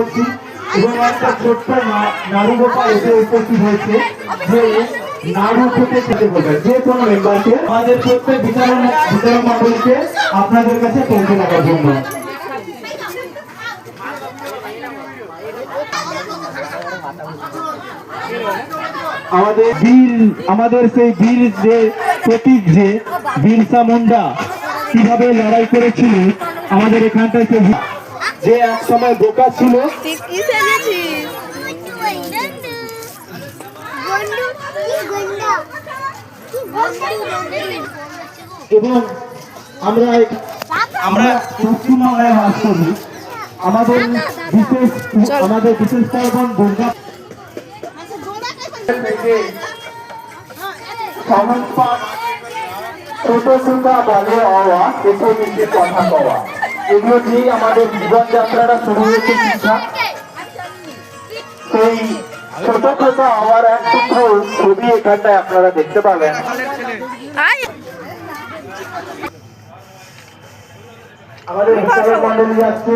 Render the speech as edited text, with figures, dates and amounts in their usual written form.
করছি এবং একটা ছোট্ট নাড়ু গোপাল এসে উপস্থিত হয়েছে যে নাড়ু খেতে খেতে বলবে যে কোনো মেম্বারকে আমাদের প্রত্যেক বিচারক মন্ডলীকে আপনাদের কাছে পৌঁছে দেওয়ার জন্য। আমাদের সেই বীর যে প্রতীক যে বিরসা মুন্ডা কিভাবে লড়াই করেছিল আমাদের এখানটায় যে এক সময় বোকা ছিল এবং আমরা পশ্চিমবাংলায় বাস করি। আমাদের বিশেষ পার্বণ দুর্গা ছোট সংখ্যা বলে হওয়া এসব নিচে কথা কওয়া এগুলো দিয়েই আমাদের জীবনযাত্রাটা শুরু হয়েছে শিক্ষা। সেই ছোট ছোট হওয়ার এক টুকরো ছবি এখানটায় আপনারা দেখতে পাবেন। আমাদের বিচারক মন্ডলী যাচ্ছে।